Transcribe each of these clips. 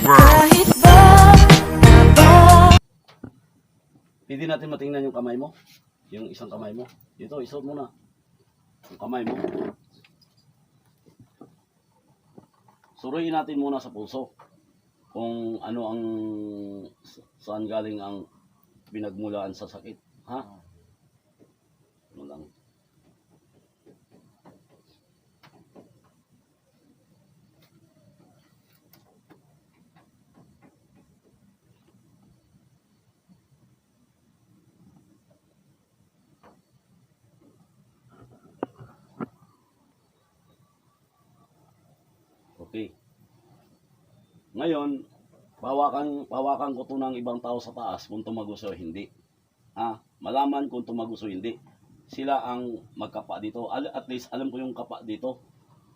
Kahit ba Pwede natin matingnan yung kamay mo. Yung isang kamay mo. Dito, isuot mo na. Yung kamay mo. Suruin natin muna sa pulso. Kung ano ang saan galing ang pinagmulaan sa sakit. Ha? Ano lang. Okay. Ngayon, pawakan ko to ng ibang tao sa taas kung tumagos o hindi. Malaman kung tumagos o hindi. Sila ang magkapa dito. At least alam ko yung kapa dito.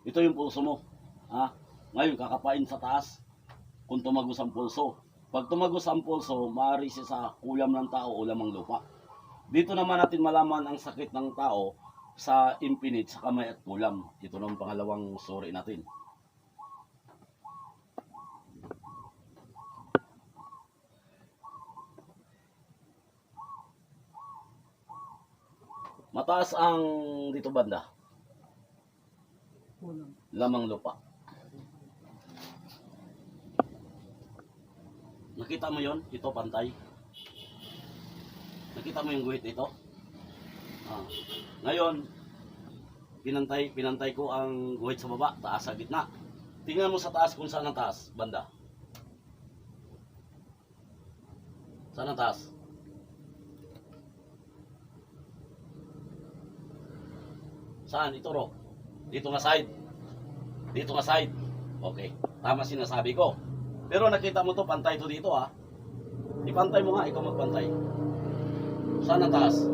Ito yung pulso mo. Ngayon, kakapain sa taas kung tumagos ang pulso. Pag tumagos ang pulso, maaari siya sa ulam ng tao o lamang lupa. Dito naman natin malaman ang sakit ng tao sa impinit, sa kamay at kulam. Ito na ang pangalawang suri natin. Mataas ang dito banda. Lamang lupa. Nakita mo yon? Ito pantay. Nakita mo yung guhit ito? Ngayon, pinantay ko ang guhit sa baba, taas sa gitna. Tingnan mo sa taas kung saan ang taas, banda. Saan ang taas? Saan? Ito ro. Dito nga side. Dito nga side. Okay. Tama sinasabi ko. Pero nakita mo to, pantay to dito Ipantay mo nga, ikaw magpantay. Saan ang taas?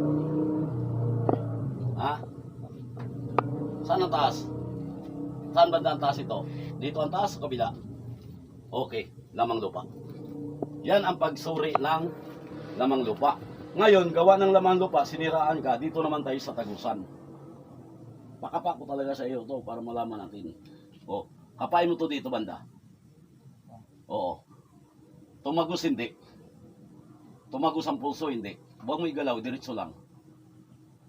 Saan ang taas? Saan banda ang taas ito? Dito ang taas o kabila? Okay. Lamang lupa. Yan ang pagsuri ng lamang lupa. Ngayon, gawa ng lamang lupa, siniraan ka. Dito naman tayo sa tagusan. Pakapa ko talaga sa iyo to para malaman natin. Kapain mo to dito banda. Oo. Tumagos hindi. Tumagos ang pulso hindi. Huwag mo igalaw, diretso lang.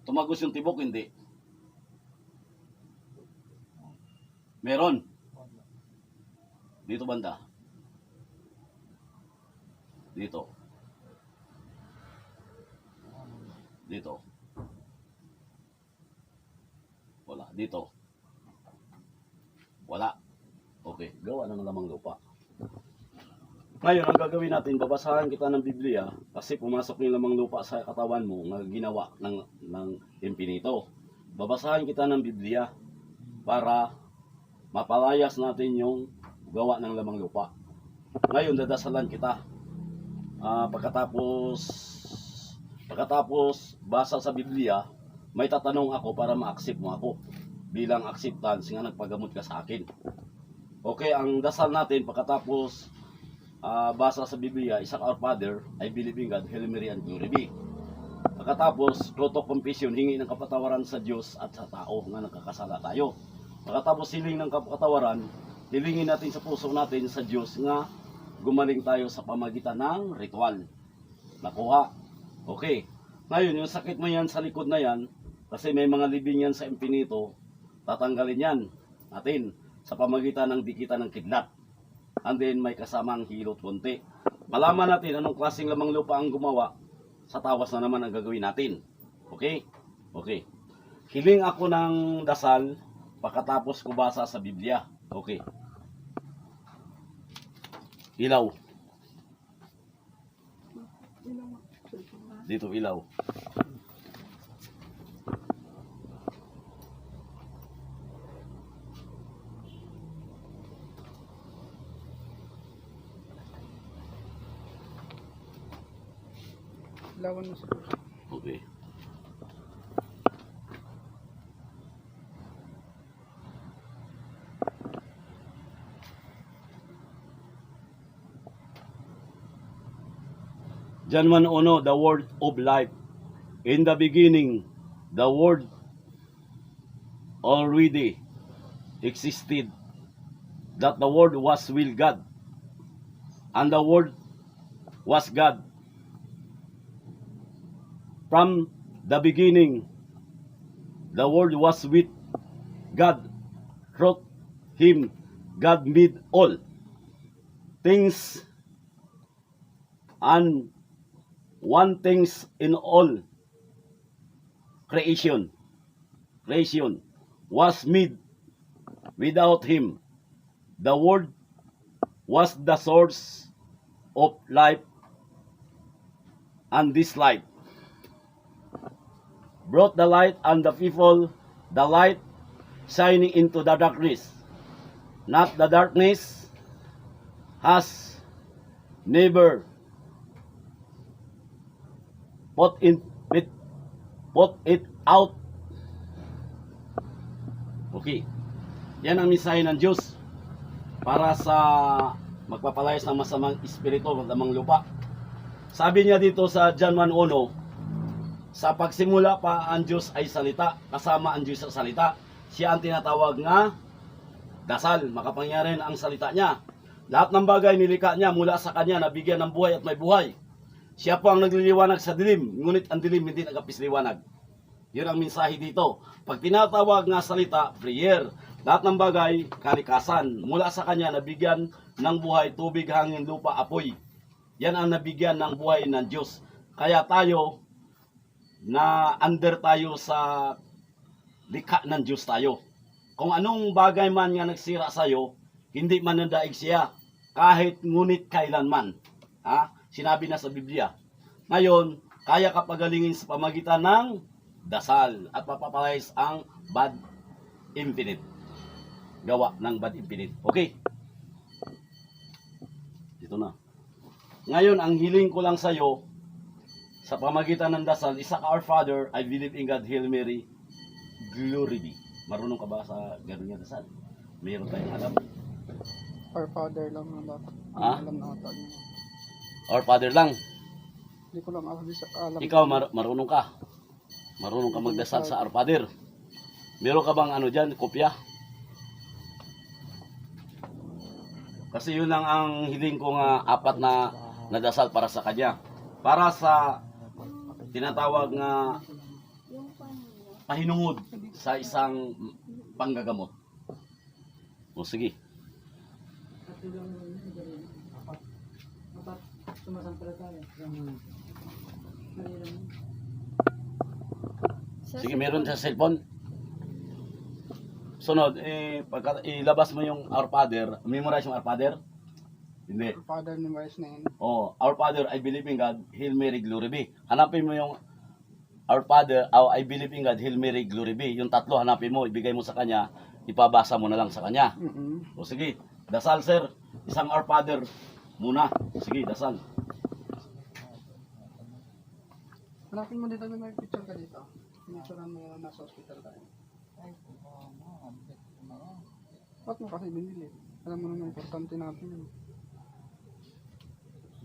Tumagos yung tibok hindi. Meron. Dito banda. Dito. Dito. Wala. Dito. Wala. Okay. Gawa ng lamang lupa. Ngayon, ang gagawin natin, babasahan kita ng Biblia kasi pumasok yung lamang lupa sa katawan mo na ginawa ng impinito. Babasahan kita ng Biblia para mapalayas natin yung gawa ng lamang lupa. Ngayon, dadasalan kita. Pagkatapos basa sa Biblia, may tatanong ako para ma-accept mo ako bilang acceptance nga nagpagamot ka sa akin. Okay, ang dasal natin pagkatapos basa sa Biblia, isang Our Father, I believe in God, Hail Mary and Glory be. Pagkatapos, Fruit of Confession, hingi ng kapatawaran sa Diyos at sa tao nga nagkakasala tayo. Pagkatapos hiling ng kapatawaran, hilingin natin sa puso natin sa Diyos nga gumaling tayo sa pamagitan ng ritual. Nakuha. Okay. Ngayon, yung sakit mo yan sa likod na yan, kasi may mga libing yan sa impinito, tatanggalin yan natin sa pamagitan ng dikitan ng kidlat. And then may kasamang hilot konti. Malaman natin anong klaseng lamang lupa ang gumawa, sa tawas na naman ang gagawin natin. Okay? Okay. Hiling ako ng dasal pagkatapos ko basa sa Biblia. Okay. Ilaw. Dito ilaw. Lawan mo sa puso. Okay. John 1:1, the word of life. In the beginning, the word already existed. That the word was with God. and the Word was God. From the beginning, the Word was with God. Through Him, God made all things, and one things in all creation was made without Him. The Word was the source of life, and this light brought the light and the people, the light shining into the darkness. Not the darkness has never put it out. Okay. Yan ang mensahe ng Diyos para sa magpapalayas ng masamang espiritu, masamang lupa. Sabi niya dito sa John 1:1, sa pagsimula pa ang Diyos ay salita, kasama ang Diyos sa salita. Siya ang tinatawag nga dasal, makapangyarihan ang salita niya. Lahat ng bagay nilikha niya mula sa kanya, nabigyan ng buhay at may buhay. Siya po ang nagliliwanag sa dilim, ngunit ang dilim hindi nagapisliwanag. Yun ang mensahe dito. Pag tinatawag nga salita, prayer, lahat ng bagay, kalikasan, mula sa kanya nabigyan ng buhay, tubig, hangin, lupa, apoy. Yan ang nabigyan ng buhay ng Diyos. Kaya tayo, na under tayo sa likha ng Diyos tayo. Kung anong bagay man nga nagsira sa'yo, hindi man nandaig siya, kahit ngunit kailanman. Sinabi na sa Biblia. Ngayon, kaya ka pagalingin sa pamagitan ng dasal at papapalayas ang bad infinite. Gawa ng bad infinite. Okay? Dito na. Ngayon, ang hiling ko lang sa'yo, sa pamagitan ng dasal, isa ka Our Father, I believe in God, Hail Mary, Glory be. Marunong ka ba sa gano'n yung dasal? Mayroon tayong alam. Our Father lang na dapat. Alam na ata niya. Our Father lang. Hindi ko lang alam. Ikaw, marunong ka. Marunong ka magdasal sa Our Father. Meron ka bang ano dyan, kopya? Kasi yun lang ang hiling ko nga apat na nadasal para sa kanya. Para sa tinatawag nga pahinungod sa isang panggagamot. O sige. Sige, meron sa cellphone. Sunod, pagka ilabas mo yung Our Father, memorize yung Our Father. Hindi. Our Father memorize na yun. Oh, Our Father, I believe in God, Hail Mary, Glory be. Hanapin mo yung Our Father, I believe in God, Hail Mary, Glory be. Yung tatlo, hanapin mo, ibigay mo sa kanya, ipabasa mo na lang sa kanya. O sige, dasal sir, isang Our Father muna. Sige, dasal. Hanapin mo dito na may picture ka dito. Pinicturean mo yung nasa hospital tayo. Ba't mo kasi binili? Alam mo naman importante natin yun.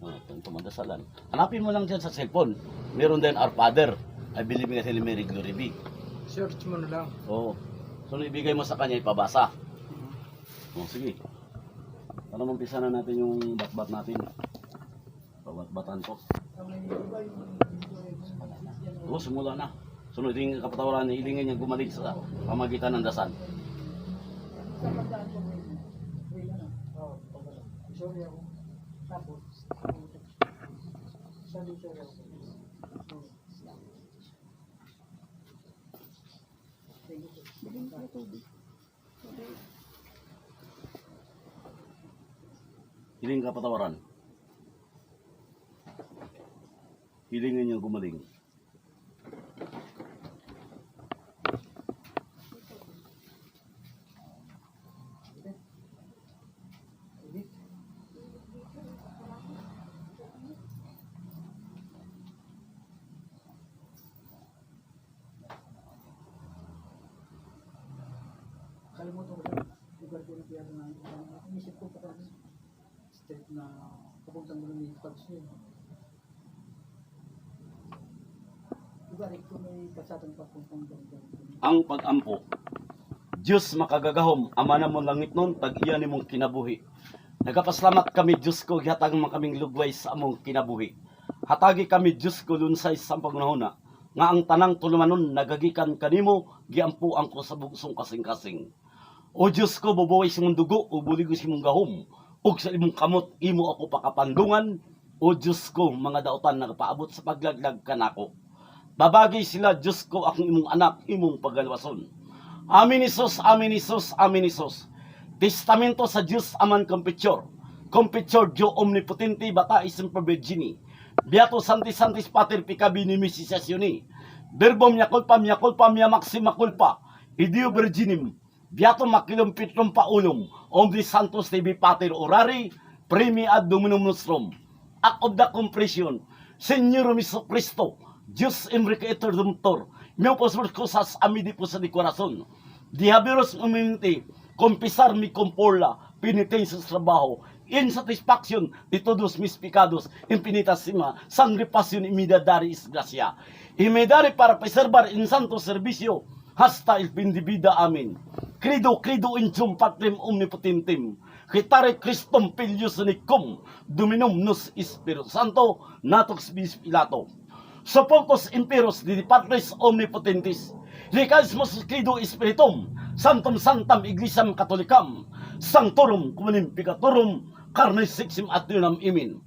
Itong tumadasalan. Hanapin mo lang dyan sa cellphone. Meron din Our Father, I believe in God, Hail Mary, Glory be. Search mo na lang. Oo. So, ibigay mo sa kanya, ipabasa. O, sige. Para mampisa na natin yung bat-bat natin. Babat-batan ko. Oo, simula na. Sunod yung kapatawaran, hilingin niya gumaling sa pamagitan ng dasal. Hiling kapatawaran. Hilingin niya gumaling. Kalimutan ko lang. Lugar ko na piyado na. Inisip ko pa kasi. State na papuntang mo ng pubs yun. Lugar ko may kasatang papuntang doon. Ang pag-ampo. Diyos makagagahom, ama na mo langit nun, tag-iya ni mong kinabuhi. Nagapasalamat kami, Diyos ko, gihatag man kaming lugway sa among kinabuhi. Hatagi kami, Diyos ko, lunsay sa pangunahuna, nga ang tanang tulumanon nagagikan kanimo, giampuan ko sa bugsong kasing-kasing. O Diyos ko, bubuhay sa mong dugo, o buligo sa mong gahom, o sa imong kamot, imo ako pakapandungan. O Diyos ko, mga daotan nagpaabot sa paglaglag kanako. Babagay sila, Diyos ko, akong imong anak, imong pagalwason. Amin Isus, amin Isus, amin Isus. Testamento sa Diyos aman competitor Dio omnipotente bata semper virgini. Beato Sanctis Sanctis Pater picabi nimisisasyoni. Verbum mia culpa mia maxima culpa. Idio virginim. Beato macilum petrum paulum. Omnis Santos tibi Pater orari. Primi ad dominum nostrum. Act of the compression. Señor Jesu Cristo. Dios imbricator dumtor. Meo posur cosas amidi po sa di corazon. Dihaberos uminti. Confesar mi comporla, penitencia sa trabaho, insatisfaction de todos mis pecados, infinitesima, sangripasyon imidadari is gracia. Imidari para preservar in santo servicio, hasta el fin de vida, amin. Credo in sum patrem omnipotentem, Hitare Christum filius unicum, Dominum nos Espiritu Santo, natox bis Pilato. Soportos imperos de Patris omnipotentis, Recalsmos Credo Spiritum, Santum Santam Iglesiam Catholicam, Sanctorum Comunim Picatorum, Carnes Sexim Atinam Imin.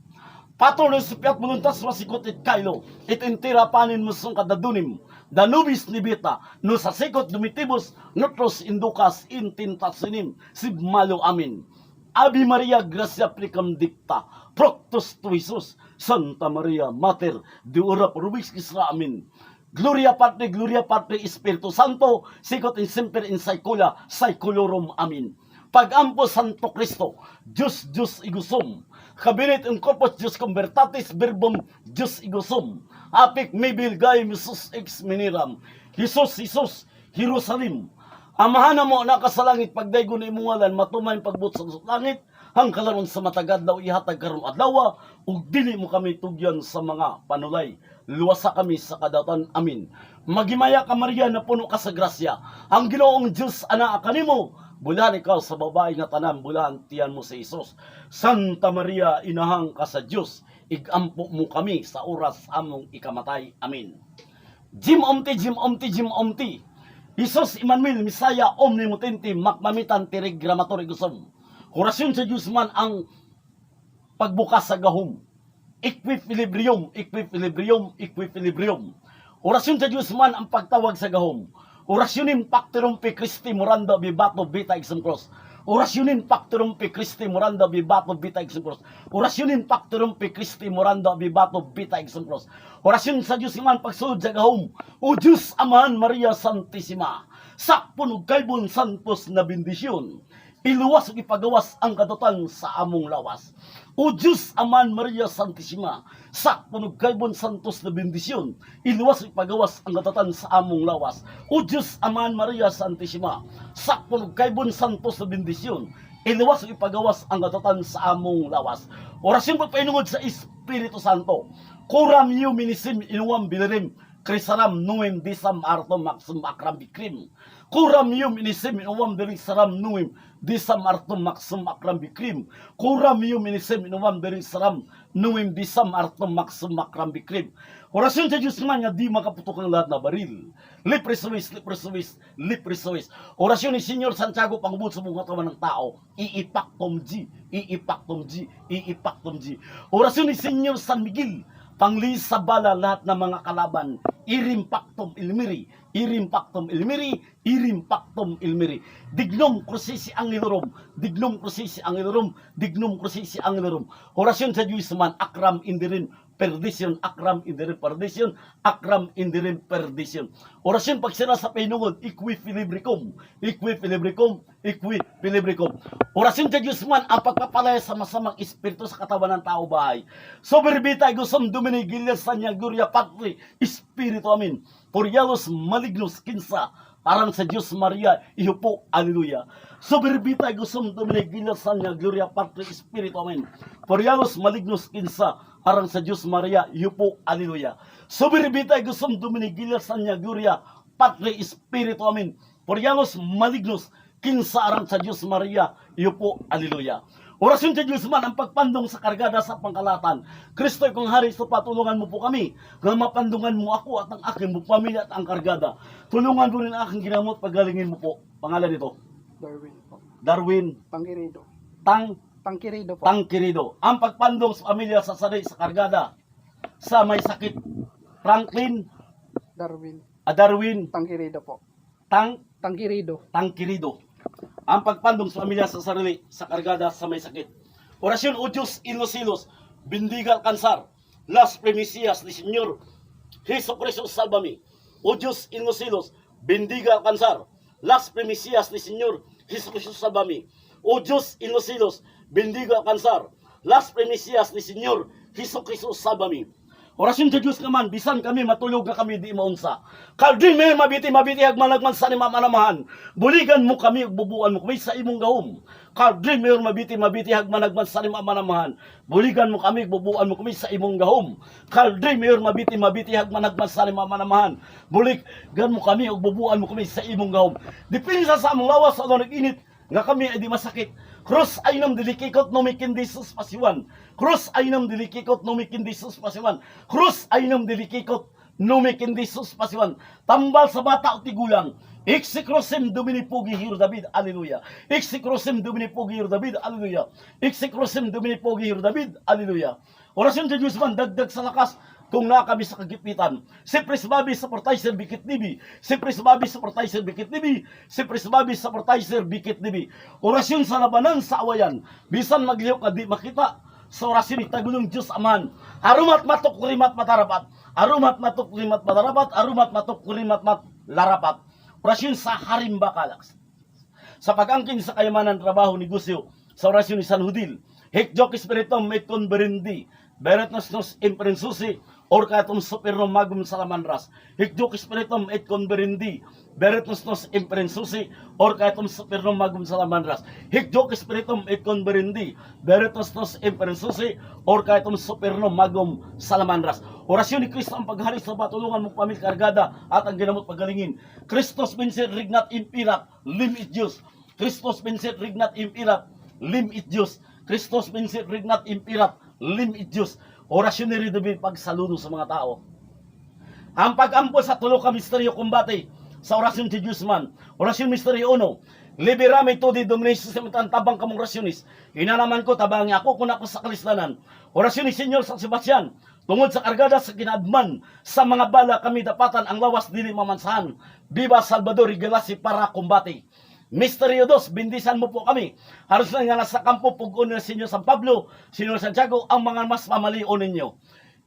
Patronus piat voluntas masikot it kailo, it entera panin musong kadadunim, danubis nibita, no sa sikot dumitibus, notros indukas intintasinim, sibmalo amin. Ave Maria Gracia Plicam Dicta, Proctus tu Jesus, Santa Maria Mater, de ora pro vobis amin. Gloria Patri, Espiritu Santo, sigot in semper in saeculorum, amin. Pagampo Santo Cristo, Diyos igusum. Kabinet in corpus Diyos convertatis, verbum Diyos igusum. Apik mebil gayim Jesus ex miniram. Jesus, Jerusalem. Amahan mo nakasalangit pagdaygo na imungalan, matumayin pagbut sa langit, hang kalaron sa matagad daw ihatag karong adlaw, ug dili mo kami tugyan sa mga panulay. Luwasa kami sa kadatan, amin. Magimaya ka Maria na puno ka sa grasya. Ang Ginoong Diyos ana kanimo, bulan ikaw sa babae nga tanan, bulan tiyan mo sa Isus. Santa Maria, inahang ka sa Diyos, igampo mo kami sa oras among ikamatay, amin. Jim omti. Isus Emmanuel, Misaya, omnipotente, makmamitan, tirig, gramator, igusom. Orasyon sa Diyos man ang pagbukas sa gahom. Equilibrium. Orasyon sa Diyos man ang pagtawag sa gahom. Orasyonin pactorum pe Christi moranda bibato bita exum cross. Orasyonin pactorum pe Christi moranda bibato bita exum cross. Orasyonin pactorum pe Christi moranda bibato bita exum cross. Orasyon sa Diyos man pagsulod sa gahom. O Diyos Amahan Maria Santissima, sakpon ug kaybon santos na bendisyon. Iluwas ug ipagawas ang katutan sa among lawas. O Diyos Amahan Maria Santissima, sakpon ug kaybon santos na bendisyon. Iluwas ug ipagawas ang katutan sa among lawas. O Diyos Amahan Maria Santissima, sakpon ug kaybon santos na bendisyon. Iluwas ug ipagawas ang katutan sa among lawas. Orasyon pagpainungod sa Espiritu Santo. Kuram yu minisim inuam bilirim, krisaram nuim disam artom maksum akram bikrim. Kuram yu minisim inuam bilirim saram nuim disam artom maksum akram bikrim. Kuram yu minisim inuam bilirim saram nuim disam artom maksum akram bikrim. Orasyon sa Diyos man nga di makaputok ang lahat na baril. Lipre suis. Orasyon ni Senyor Santiago pangubod sa mga katawan ng tao. Iipaktom G. Orasyon ni Senyor San Miguel panglis sa bala lahat ng mga kalaban. Irimpaktom ilmiri. Dignum crucis angelorum. Orasyon sa Diyos man, akram indirin perdition, akram indirin perdition. Orasyon pagsira sa pinungod, equilibricum. Orasyon sa Diyos man, ang pagpapalaya sa masamang espiritu sa katawan ng tao bahay. Soberbita, gusum Domini, Gilead, Sanya, Gloria, Patri, Espiritu, amin. Porialos malignos, kinsa, arang sa Diyos Maria, ihupo, aleluya. Soberbita, gusum Domini, Gilead, Sanya, Gloria, Patri, Espiritu, amin. Porialos malignos, kinsa, arang sa Diyos Maria, ihupo, aleluya. Soberbita, gusum Domini, Gilead, Sanya, Gloria, Patri, Espiritu, amin. Porialos malignos, kinsa arang sa Diyos Maria, iupo, aleluya. Orasyon sa Diyos man ang pagpandong sa kargada sa pangkalatan. Kristo'y kung hari sa patulungan mo po kami, nga mapandungan mo ako at ang aking pamilya at ang kargada. Tulungan mo rin ang aking ginamot, pagalingin mo po. Pangalan nito? Darwin po. Darwin Tangkirido. Tangkirido. Po. Ang pagpandong sa pamilya sa sari sa kargada, sa may sakit. Franklin Darwin Tangkirido po. Tangkirido. Tangkirido. Ang pagpandong sa pamilya sa sarili sa kargada sa may sakit. Orasyon o Diyos inosilos, bindiga alcanzar, las primicias ni Señor Jesu Cristo salvami. O Diyos inosilos, bindiga alcanzar, las primicias ni Señor Jesu Cristo salvami. O Diyos inosilos, bindiga alcanzar, las primicias ni Señor Jesu Cristo salvami. Orasyon sa Diyos naman, bisan kami matulog na kami di maunsa. Kaldin may mabiti hagmanagman sa ni mamanamahan. Buligan mo kami, bubuan mo kami sa imong gahom. Kaldin may mabiti hagmanagman sa ni mamanamahan. Buligan mo kami, bubuan mo kami sa imong gahom. Kaldin may mabiti hagmanagman sa ni mamanamahan. Buligan mo kami, bubuan mo kami sa imong gahom. Dipinsa sa among lawas, ano nag-init, nga kami ay di masakit. Cross ay nam dilikikot no mikindi sus pasiwan. Cross ay nam dilikikot no mikindi sus pasiwan. Cross ay nam dilikikot no mikindi sus pasiwan. Tambal sa bata o tigulang. Iksikrosim Domini Pogi Hiro David, Alleluia. Iksikrosim Domini Pogi Hiro David, Alleluia. Iksikrosim Domini Pogi Hiro David, Alleluia. Orasyon sa Diyos man, dagdag sa lakas, kung na kami sa kagipitan. Siyempre sa babi sa portaiser bikit nibi. Siyempre sa babi sa portaiser bikit nibi. Siyempre sa babi sa portaiser bikit nibi. Orasyon sa labanan sa awayan. Bisan magliw ka di makita. Sa orasyon itagulong Diyos Aman. Arumat matok kurimat matarapat. Arumat matok kurimat matarapat. Arumat matok kurimat matlarapat. Orasyon sa harimba kalaks. Sa pag-angkin sa kayamanan trabaho ni Gusyo. Sa orasyon ni San Hudil. Hekjok espiritum et converendi. Beret nos imprensusi, or katum superno magum salamanras. Hikduk spiritum et converendi. Beret nos imprensusi, or katum superno magum salamanras. Hikduk spiritum et converendi. Beret nos imprensusi, or katum superno magum salamanras. Orasyon ni Kristo ang paghari sa patulungan mo pamil kargada at ang ginamot pagalingin. Christos vincit regnat impirat, lim it Diyos. Christos vincit regnat impirat, lim it Diyos. Christos vincit regnat impirat, lim it Diyos. Orasyon ni Ridobin pagsaludo sa mga tao. Ang pag-ampol sa tulo ka misteryo kumbate sa orasyon si Diyos man. Orasyon misteryo 1. Liberame to di domination sa mitan tabang kamong rasyonis. Inanaman ko tabangi ako kung ako sa kalislanan. Orasyon ni Senyor San Sebastian. Tungod sa kargada sa kinadman sa mga bala kami dapatan ang lawas dili mamansahan. Viva Salvador Igalasi para kumbate. Misteryo 2, bindisan mo po kami. Halos na nga nasa kampo pugon na Senyor San Pablo, Senyor Santiago, ang mga mas mamalion ninyo.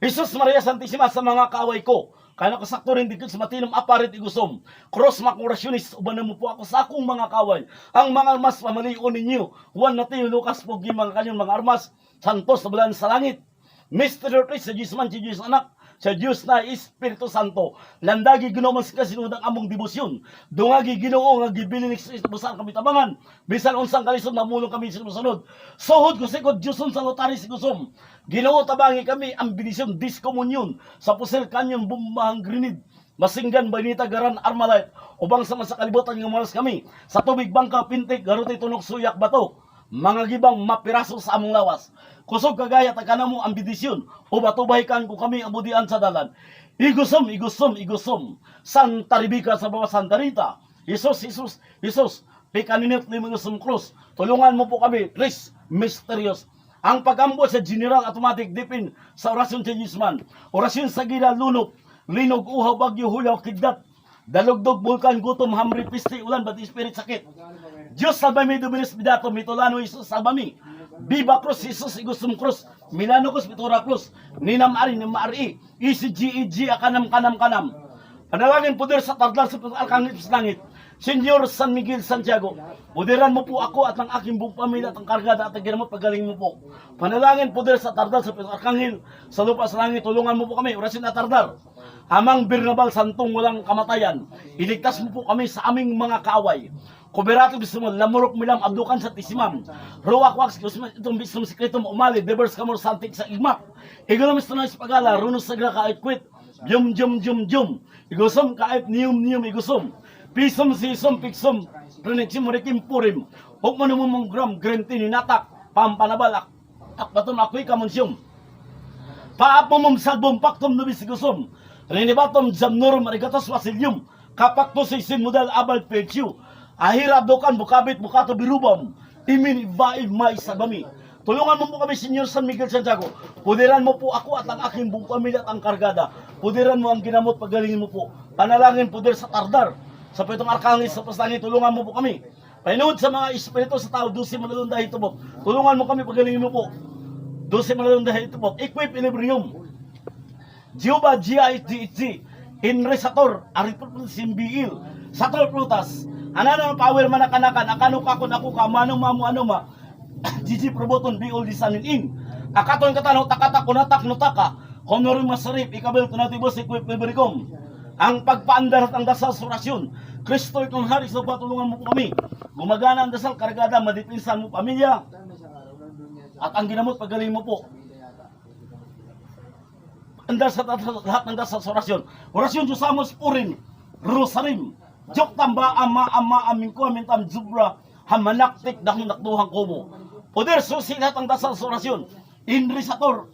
Jesus Maria Santissima sa mga kaaway ko. Kaya nakasakto rin dito sa matinong aparit igusom. Cross makurasyonis, ubanan mo po ako sa akong mga kaway. Ang mga mas mamalion ninyo. Juan Mateo, Lucas, Pogi, mga kanyang mga armas. Santos, nabalan sa langit. Misteryo 3, sa Diyos man, sa Diyos anak. Sa Diyos na Espiritu Santo, landagi ginoman sa kasinudang among debosyon. Dungagi Ginoo nga gibilin ni Kristo busan kami tabangan. Bisan unsang kalisod namulong kami sa musunod. Suhod ko sikod Diyoson sa lotari sigusom. Ginoo tabangi kami ang binisyon diskomunyon sa pusel kanyon bumbahang grenade. Masinggan Banita Garan Armalite ubang sa kalibutan nga malas kami. Sa tubig bangka pintik garuti tunok suyak bato. Mga gibang mapiraso sa among lawas. Kusog kagaya takana mo ang bidisyon o batubaykan ko kami abudian sa dalan. Igusom. Santa Rebecca sa bawah Santa Rita. Jesus. Pikaninit ni mga krus. Tulungan mo po kami. Tris, mysterious. Ang pag-ambot sa General Automatic Dipin sa orasyon sa Yusman. Orasyon sa gila lunop. Linog, uhaw, bagyo, hulaw, kidlat. Dalugdog, bulkan, gutom, hamri, pisti, ulan, bati, spirit, sakit. Diyos salbami, Dominus Bidato, Mitolano, Jesus salbami. Viva Cruz, Jesus, Igusum Cruz, Milano Cruz, Pitura Cruz, Ninam Ari, Nimari, ECG, Akanam. Panalangin poder sa tardal sa Arkangit sa langit. Senyor San Miguel Santiago, puderan mo po ako at ang aking buong pamilya at ang kargada at ang ginamot pagaling mo po. Panalangin poder sa tardal sa Arkangil, sa lupa sa langit, tulungan mo po kami, orasin at tardal. Amang Birnabal, santong walang kamatayan, iligtas mo po kami sa aming mga kaaway. Kuberato bismo lamurok milam abdukan sa tisimam. Ruwak wax itong bismo sekretum umali devers kamor santik sa igmak. Igulom istunoy sa pagala runos sa graka quit. Jum. Igusum kaip nium igusum. Pisum sisum piksum. Prenexim rekim purim. Hukman mo mong gram grenti ni natak. pampanabal akbaton ako'y kamunsyum. Paapomum salbum paktum nubisigusum. Rinibatum jamnurum arigatos wasilyum. Kapakto sa isin modal abal petsyu. Ahirap dokan bukabit bukato birubam. Imin ibaib may sabami. Tulungan mo po kami, Senyor San Miguel Santiago. Pudiran mo po ako at ang aking buong pamilya at ang kargada. Pudiran mo ang ginamot, pagalingin mo po. Panalangin pudir sa tardar. Sa pitong arkangis sa paslangin, tulungan mo po kami. Painood sa mga espiritu sa tao, 12 malalundahin tubok. Tulungan mo kami, pagalingin mo po. 12 malalundahin tubok. Equip ilibrium. Jehovah GITG. Inresator. Aripot simbiil. Sator prutas. Anano power manakanakan. Akano kakon ako ka. Manong mamu anoma. Gigi proboton biol di sanin in. Akaton katano takata kunatak nutaka. Honorum masarip ikabil tunatibos equip liberikom. Ang pagpaandar at ang dasal sa orasyon. Kristo itong hari sa patulungan mo po kami. Gumagana ang dasal karagada, madipinsan mo pamilya. At ang ginamot pagaling mo po. Andar sa lahat ng dasal sa orasyon. Orasyon Diyosamos purin. Rosarim. Jok tamba ama aming ko amintam zubra. Hamanaktik dahil nakduhang komo. Poder susilat ang dasal sa orasyon. Inrisator,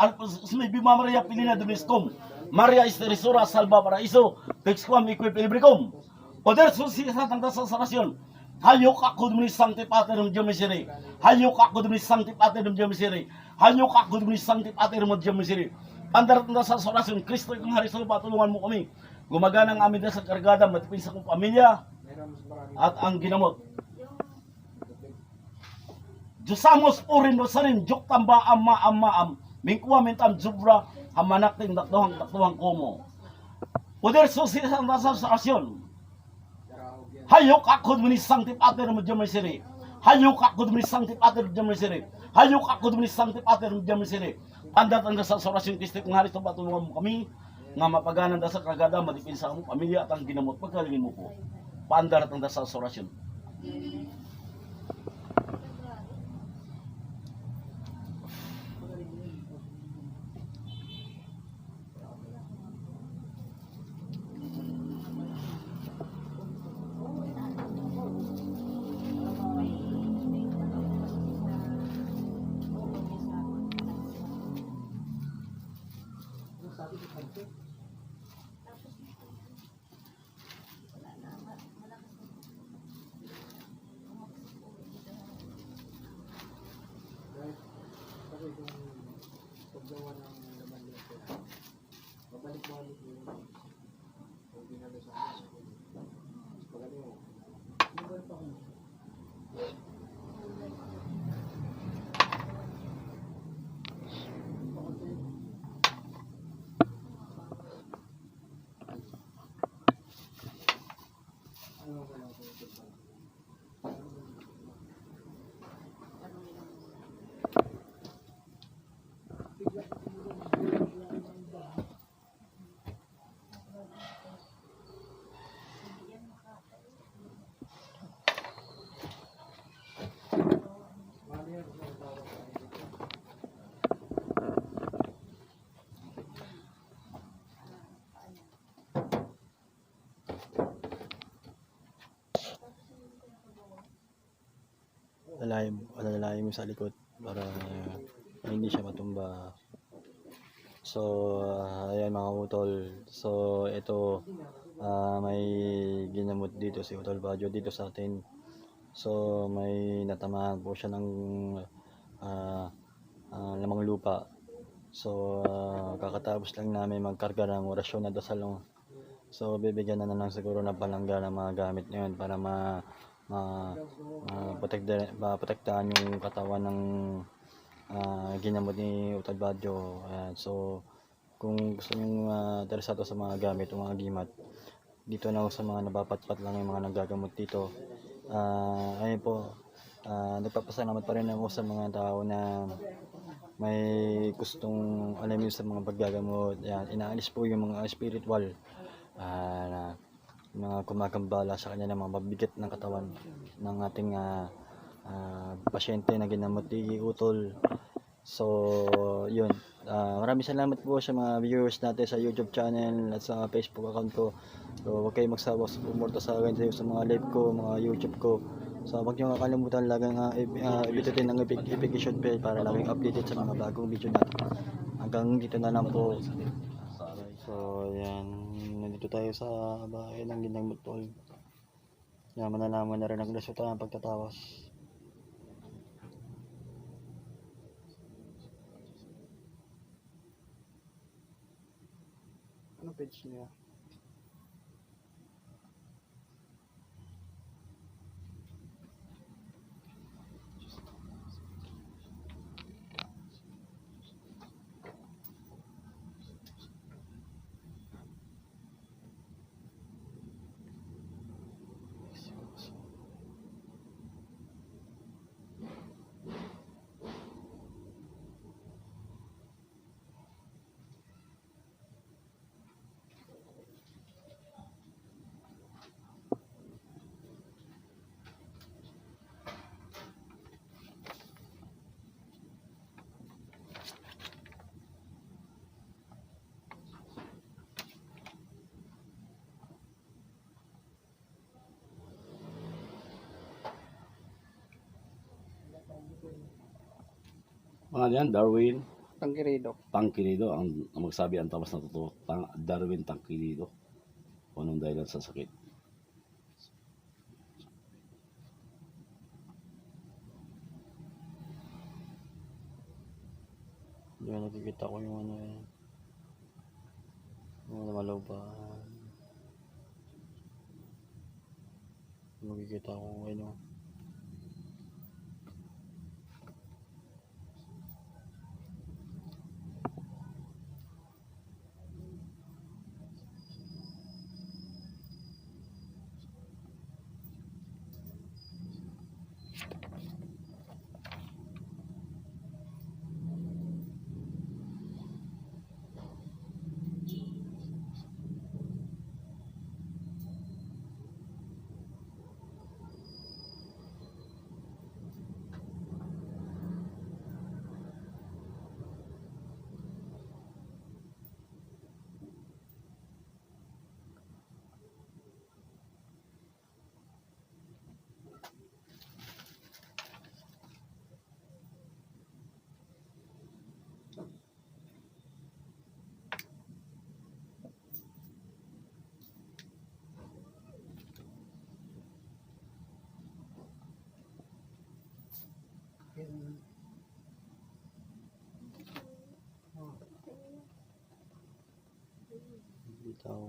may Bima Maria Pilina Dumiscom. Maria Esterisura Salva Paraiso. Texquam Equip Libricom. Poder susilat ang dasal sa orasyon. Hayok ako dumis Sancti Pater ng Diyamisiri. Hayok ako dumis Sancti Pater ng Diyamisiri. Hayok ako dumis Sancti Pater ng Diyamisiri. Pandarat ng dasal sa orasyon. Kristo ikong hari sa lupa, tulungan mo kami. Gumagana ang amin dasal kargada, matipin sa kong pamilya. At ang ginamot. Diyosamos purin rosarin, jok tamba ama mingkuwa mintam zubra, hamanakting dakdohang komo. Poder susi sa dasal sa orasyon. Hayok ako dumis Sancti Pater mo Diyamisiri. Hayok ako dumis Sancti Pater mo Diyamisiri. Hayok ako dumis Sancti Pater mo Diyamisiri. Pandat ang dasal sa orasyon, Kristo kung hari ito patulungan mo kami, nga mapaganan dasal kagada, madipin sa among pamilya at ang ginamot, pagkalingin mo po. Pandat ang dasal sa orasyon. Paggawa ng laman nito, babalik-balik yung ginagawa sa akin. Pagaling mo. Mobile pa ko. Ano ba lang ito? Alalayan mo sa likod para hindi siya matumba. So ayan mga utol, so ito may ginamot dito si Utol Bajo dito sa atin. So may natamaan po siya ng lamang lupa. So kakatapos lang namin magkarga ng orasyon na dasal. So bibigyan na lang siguro ng palangga ng mga gamit ngayon para protektahan yung katawan ng ginamot ni Utol Bajo. So kung gusto nyo interesado sa mga gamit o mga gimat, dito na sa mga nabapatpat lang yung mga nagagamot dito. Ayun po, nagpapasalamat pa rin ako sa mga tao na may gustong alam yun sa mga paggagamot. Inaalis po yung mga spiritual na mga kumagambala sa kanya ng mga mabigat ng katawan ng ating pasyente na ginamot ni Utol. So yun, maraming salamat po sa mga viewers natin sa YouTube channel at sa Facebook account ko. So huwag kayong magsawa sa pumunta sa akin sa mga live ko, mga YouTube ko. So huwag niyo kakalimutan laging i-bitutin ang notification bell para laging updated sa mga bagong video natin. Hanggang dito na lang po. So ayan, nandito tayo sa bahay ng Ginang Mutol. Malalaman na rin ang resulta ng pagtatawas. Ano page niya? Mga yan, Darwin Tangkirido. Tangkilido ang magsabi ang tawas na totoo. Darwin Tangkilido. Kung anong dahilan sa sakit. Diyan nakikita ko yung ano yan. Yung lumalaw pa. Makikita ko ano. Bitaw.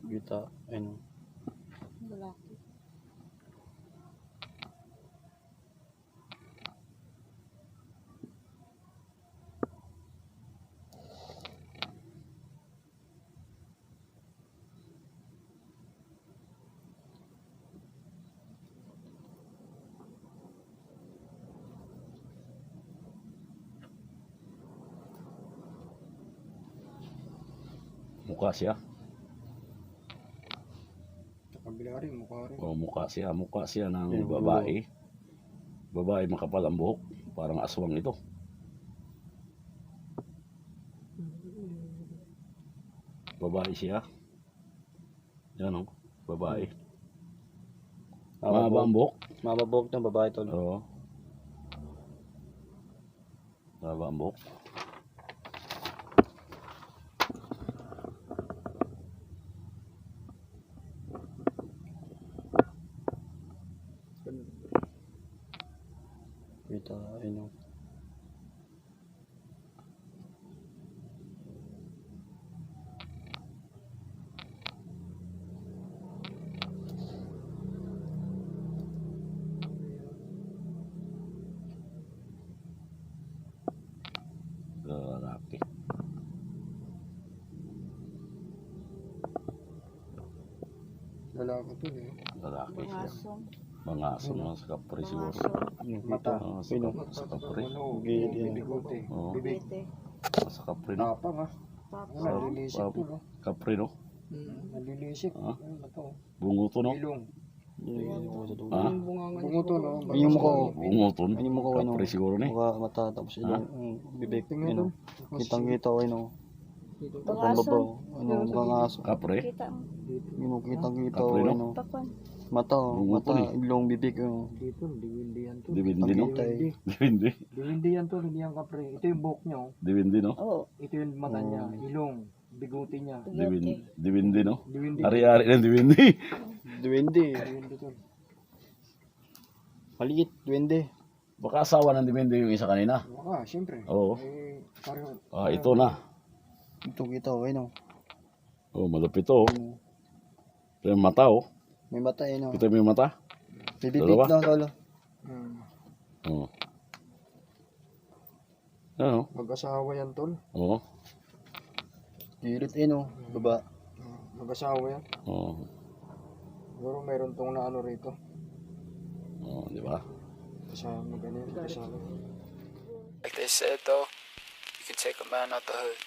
Kita, ayun. Lalaki. Mukha siya. Sa kabila rin, mukha rin. O mukha siya ng Yung babae. Babae makapal ang buhok. Parang aswang ito. Babae siya. Yan o. Babae. Mahaba ang buhok. Mababog ng babae tol. Oo. Mahaba ang buhok. Kita, ayun. Lalaki. Lalaki to eh. Lalaki siya. Bangasong. Mga aso naman sa kapre siguro. Bangasong. Yung Mata. kita. Oo, Ayun. sa kapre. Ano, Gilid yan. bigote. Oo. Bibig. Bete. Sa kapre no. Tapang ah. Papa. Nalilisik to no. Kapre no. Nalilisik. Ah. Ano na to? Bunguto no. Ilong. Yung sa dulo. Ah? Bungo to no. Ayun yung mukha ko. Bunguton. Ayun yung mukha ko. Kapre siguro ni. Mukha, mata, tapos Ah? yung bibig. Tingnan Ayun. to. Kitang-kita, ayun. Bangasong. Pambabaw. Ano, mukhang aso. Kapre. Kita mo. Yung kitang-kita, Kapre, no? ano. Pakwan. Mata, Bungo to mata, ni. ilong, bibig, ano. Dito, diwindi yan to. Diwindi no. Tay. Diwindi. Diwindi yan to, hindi yan kapre. Ito yung buhok niya oh. Diwindi no. Oo. Ito yung mata niya, ilong, bigote niya. Diwindi. Bete. Diwindi no. Diwindi. Ari-ari ng diwindi. Duwende. Diwindi to. Maliit, duwende. Baka asawa ng diwindi yung isa kanina. Baka, siyempre. Oo. Eh, pareho. Ah, ito na. Ito kita, ayun. Oh, malupit to. Ito yung mata oh. May mata, ayun. Kita mo yung mata. May bibig Dalawa? na, tol. Hmm. Oo. Ano? Mag-asawa yan tol. Oo. Gilid, ayun. Baba. Mag-asawa yan. Oo. Siguro meron tong na ano rito. Oo, di ba? Kasama, ganyan, kasama. Like they said though, you can take a man out the hood,